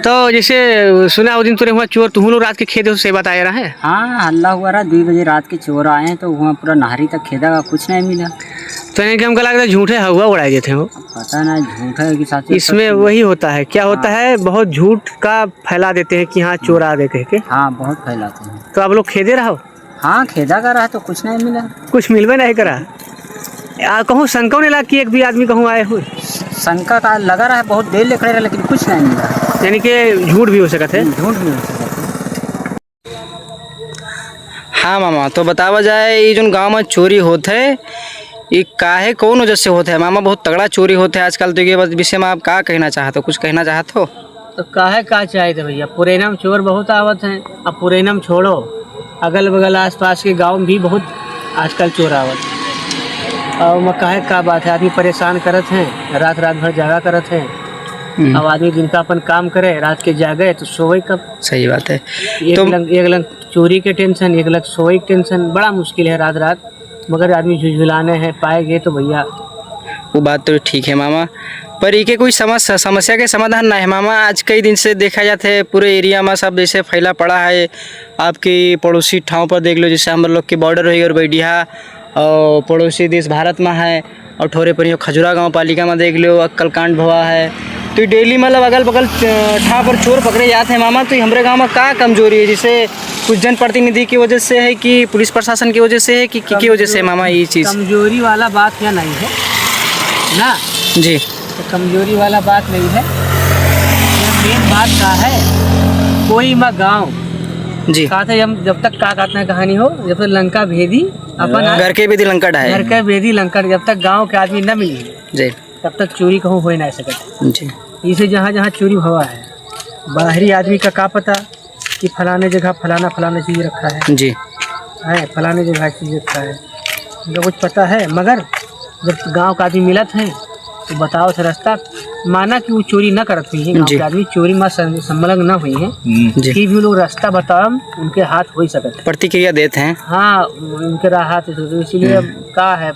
तो जैसे सुना उस दिन तुरे हुआ चोर तुम लोग रात के खेदे से बात आया रहा है। हाँ, हल्ला हुआ रहा 2 बजे रात के चोर आए हैं तो वहाँ पूरा नहरी तक खेदा का कुछ नहीं मिला। तो इनके हमको लग रहा है झूठे हवा उड़ाए गए थे वो। पता ना झूठ है कि सच। इसमें वही होता है, क्या होता है, बहुत झूठ का फैला देते हैं कि हाँ चोर आ गए कह के। हाँ, बहुत फैलाते हैं। तो आप लोग खेदे रहो। हाँ, खेदा का रहा तो कुछ नहीं मिला। कुछ मिलवे नहीं करा। कहूँ शंका नहीं लगा कि एक भी आदमी कहूँ आए हुए। शंका का लगा रहा है, बहुत देर ले खड़े रहे लेकिन कुछ नहीं मिला। यानी कि झूठ भी हो सकता है। झूठ भी हो सकता है। हाँ मामा, तो बतावा जाए ये जो गांव में चोरी होते है ये काहे कौन वजह से होता है मामा? बहुत तगड़ा चोरी होता है आजकल। तो ये विषय में आप क्या कहना चाहते हो? कुछ कहना चाहते हो? तो काहे का चाहे थे भैया, पुरैना में चोर बहुत आवत हैं। अब पुरैना में छोड़ो, अगल बगल आसपास के गांव में भी बहुत आजकल चोर आवत हैं। और मैं काहे का बात है, आदमी परेशान करत हैं, रात रात भर जागा करत हैं। अब आदमी दिन का अपन काम करे, रात के जागे तो सोए कब? सही बात है। एक लंग चोरी के टेंशन, एक लंग सोए के टेंशन, बड़ा मुश्किल है रात रात। मगर आदमी झुझुलाने हैं पाएंगे तो भैया। वो बात तो ठीक है मामा, पर ये कोई समस्या के समाधान ना है मामा। आज कई दिन से देखा जाता है पूरे एरिया में सब जैसे फैला पड़ा है। आपकी पड़ोसी ठाव पर देख लो, जैसे हम लोग की बॉर्डर रही और बैठिया और पड़ोसी देश भारत में है। और ठोरे पर खजुरा गाँव पालिका में देख लो अक्कल कांड भवा है। तो डेली मतलब अगल बगल ठाव पर चोर पकड़े जाते हैं मामा। तो हमारे गांव में क्या कमजोरी है? जैसे कुछ जनप्रतिनिधि की वजह से है कि पुलिस प्रशासन की वजह से है कि की वजह से मामा? ये चीज़ कमजोरी वाला बात या नहीं है ना जी, तो कमजोरी वाला बात नहीं है। मेन बात का है कोई माँ गाँव जी कहते हम जब तक का कहते हैं कहानी हो, जब तक लंका भेदी अपन घर के भी लंकट है, घर के भेदी लंका, जब तक गांव के आदमी न मिली जी तब तक चोरी कहूँ हो नहीं सकता जी। इसे जहाँ जहाँ चोरी हुआ है, बाहरी आदमी का क्या पता कि फलाने जगह फलाना चीज़ रखा जी है फलाने जगह चीज़ रखा है, उनको कुछ पता है। मगर जब गांव का आदमी मिलत है तो बताओ से रास्ता माना कि वो चोरी न करत हुई है, गाँव के आदमी चोरी में संलग्न न हुई है, फिर भी लोग रास्ता बताओ उनके हाथ हो ही सकते, प्रतिक्रिया देते हैं। हाँ, उनके हाथ। इसीलिए अब क्या है,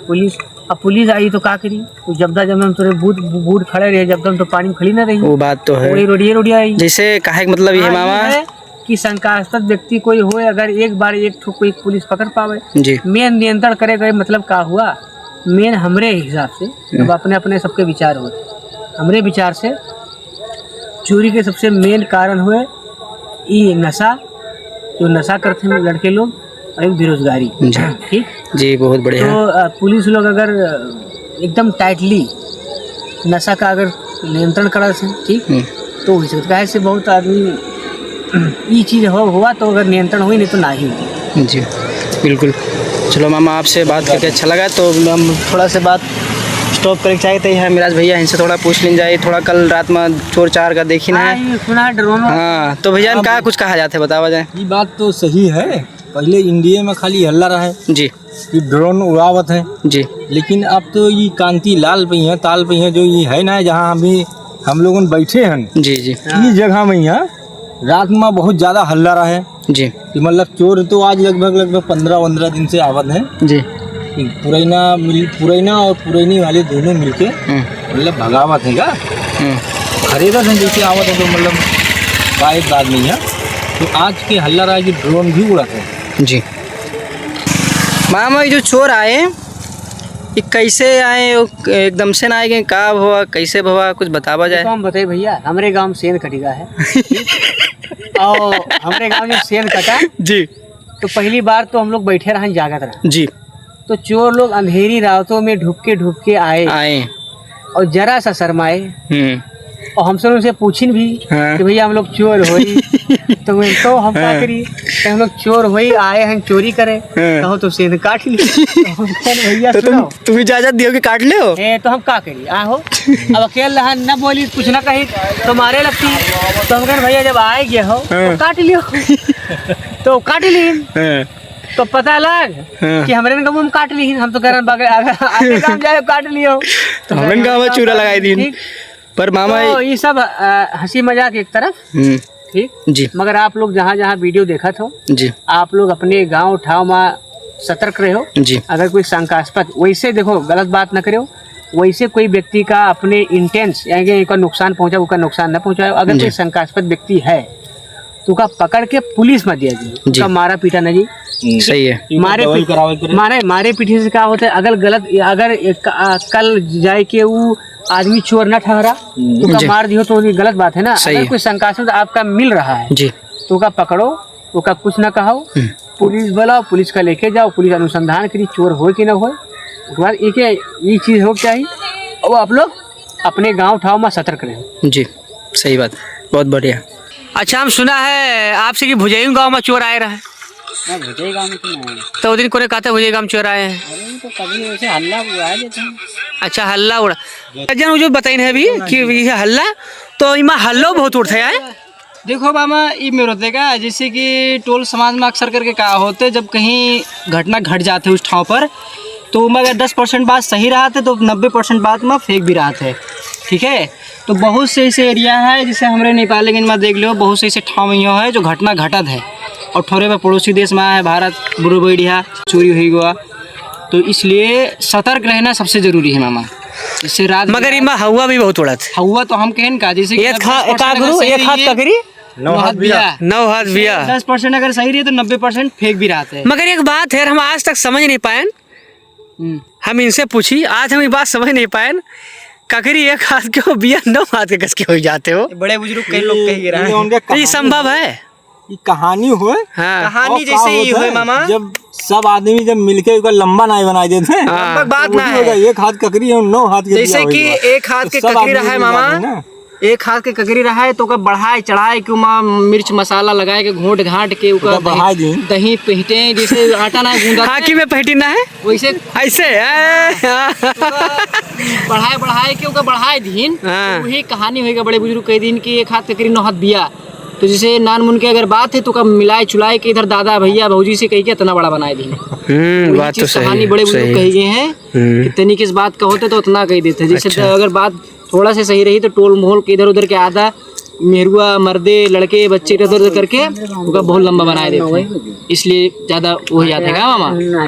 पुलिस आई तो क्या करी? जब हम तुरे बूढ़ खड़े रहे, जब तो पानी में खड़ी ना रही। वो बात तो है, रोडिया आई। जैसे कहे मतलब ये मामा है कि शंकास्पद व्यक्ति कोई हो, अगर एक बार एक ठो कोई पुलिस पकड़ पावे जी, मेन नियंत्रण करे गए। मतलब क्या हुआ, मेन हमरे हिसाब से, अब अपने अपने सबके विचार हुए, हमरे विचार से चोरी के सबसे मेन कारण हुए ये नशा, जो नशा करते हैं लड़के लोग, और बेरोजगारी। ठीक जी, बहुत बढ़िया। तो पुलिस लोग अगर एकदम टाइटली नशा का अगर नियंत्रण करा से, ठीक, तो हो सकता है। ऐसे बहुत आदमी ये चीज़ हुआ तो अगर नियंत्रण हुई, नहीं तो ना ही जी, बिल्कुल। चलो मामा, आपसे बात करके अच्छा लगा। तो हम थोड़ा सा बात स्टॉप करके चाहते हैं मिराज भैया, इनसे थोड़ा पूछ लें जाए। थोड़ा कल रात में चोर चार का देखी ना है, सुना ड्रोन। हाँ, तो भैया क्या कुछ कहा जाता है, बतावा जाए। ये बात तो सही है, पहले इंडिया में खाली हल्ला रहा है जी कि ड्रोन उड़ावत है जी, लेकिन अब तो ये कांति लाल पे है, ताल पे है, जो ये है ना जहाँ हम लोग बैठे हैं जी जी, ये जगह में यहाँ रात में बहुत ज़्यादा हल्ला रहा है जी, कि मतलब चोर तो आज लगभग 15 दिन से आवत है जी। पुरैना और पुरैनी वाले दोनों मिलके मतलब भगावत है क्या, खरीदत है जैसे आवत है, तो मतलब बाइक बाद नहीं है। तो आज के हल्ला रहा है कि ड्रोन भी उड़ाते हैं जी। मामा, ये जो चोर आए ये कैसे आए? एकदम से ना आए, का हुआ, कैसे हुआ, कुछ बतावा जाए। तो हम बताइए भैया, हमारे गांव में सेन कटेगा है और हमारे गांव में सेन कटा जी, तो पहली बार तो हम लोग बैठे रहे, जागत रहे जी, तो चोर लोग अंधेरी रातों में ढुक के आए और जरा सा शर्माए। और हमसे उनसे पूछिन भी कि भैया हम लोग चोर होई तो हम क्या करी, हम लोग चोर होई आए हैं चोरी करे, कहो तो सेन काट ली। भैया तो तुम इजाजत दियो कि काट ले हो? तो हम क्या करी, आहो अब अकेले रहा न बोली, कुछ ना कही तो मारे लगती। तो हम कहें भैया जब आए गए हो तो काट लियो। तो काट ली तो पता लग कि हमारे गाँव में काट ली, हम तो कह रहे आगे काम जाए काट लियो, तो हमारे गाँव में चूरा लगाई दी। पर मामा तो ये सब हंसी मजाक एक तरफ, ठीक जी, मगर आप लोग जहाँ जहाँ वीडियो देखा हो जी, आप लोग अपने गांव ठाव में सतर्क रहो जी। अगर कोई शंकास्पद वैसे देखो गलत बात न करो, वैसे कोई व्यक्ति का अपने इंटेंस यानी कि नुकसान पहुंचा उसका नुकसान न पहुंचाए। अगर जी। कोई शंकास्पद व्यक्ति है तो का पकड़ के पुलिस में दिया जी, उसका मारा पीटा न जी। सही है। मारे पीछे से क्या होता है, अगर कल जाए के वो आदमी चोर न ठहरा तो का जी। मार दियो तो ये गलत बात है ना। सही अगर है। कोई शंकास्पद आपका मिल रहा है जी। तो का पकड़ो, तो का कुछ न कहो, पुलिस बुलाओ, पुलिस का लेके जाओ, पुलिस अनुसंधान करी चोर हो कि न हो। उसके बाद ये चीज हो चाहिए और आप लोग अपने गांव ठाव में सतर्क रहें। जी सही बात, बहुत बढ़िया। अच्छा, हम सुना है आपसे कि भुजैन गांव में चोर आए रहे, मैं भुजई गाँव में क्यों आया? तो उस दिन कोने कहते भुजैन गांव में चोर आए हैं। अरे तो कभी वैसे हल्ला उड़ा लेते हैं। अच्छा, हल्ला उड़ा जन मुझे बताइन है अभी कि ये हल्ला, तो इमा हल्लो बहुत उठते हैं। देखो मामा, ये मेरे होते का जैसे कि टोल समाज में अक्सर करके क्या होते, जब कहीं घटना घट जाते उस ठाव पर, तो मैं अगर 10% बात सही रहा था तो 90% बात में फेक भी रहा था। ठीक है, तो बहुत से ऐसे एरिया है जैसे हमारे नेपाल के में देख लो, बहुत से ऐसे ठाव में है जो घटना घटत है और ठोरे में पड़ोसी देश में है भारत बुरो बैठिया चोरी हो गया। तो इसलिए सतर्क रहना सबसे जरूरी है मामा। इससे रात मगर इमा हवा भी बहुत उड़त हुआ तो हम कहन का जैसे एक हाथ ककरी 9 हाथ बिया 9 हाथ बिया 10% अगर सही रही तो 90% फेक भी रहा है। मगर एक बात है, हम आज तक समझ नहीं पाए, हम इनसे पूछी, आज हम ये बात समझ नहीं पाए, ककरी एक हाथ के हो बिया 9 हाथ के कस के हो जाते हो। बड़े बुजुर्ग कई लोग कह रहे हैं ये संभव है? ये कहानी हो, हाँ। कहानी जैसे ही हुए मामा। जब सब आदमी जब मिलके उसका लंबा नाई बनाई देते हैं, हाँ। बात ना है, एक हाथ ककरी और 9 हाथ के जैसे कि एक हाथ के ककरी रहा है मामा, एक हाथ के ककरी रहा है तो का बढ़ाए चढ़ाए के उमा मिर्च मसाला लगाए के घोट घाट के उका दही पहटे, जैसे आटा ना गूंदा हाकी में पहटी ना है वैसे ऐसे बढ़ाए के उका बढ़ाए दिन। हाँ। वही कहानी होएगा बड़े बुजुर्ग कई दिन की एक हाथ ककरी 9 हाथ बिया। तो जैसे नान मुन के अगर बात है तो कब मिलाए चुलाए के इधर दादा भैया भौजी से कही के इतना बड़ा बनाए दी। बात तो सही कहानी है, बड़े बुजुर्ग सही कही गए हैं कि तनिक इस बात का होते तो उतना कही देते। जैसे अच्छा। अगर बात थोड़ा से सही रही तो टोल मोहल के इधर उधर के आधा मेहरुआ मर्दे लड़के बच्चे इधर उधर करके उनका बहुत लंबा बनाए देते हैं, इसलिए ज्यादा वो याद है मामा।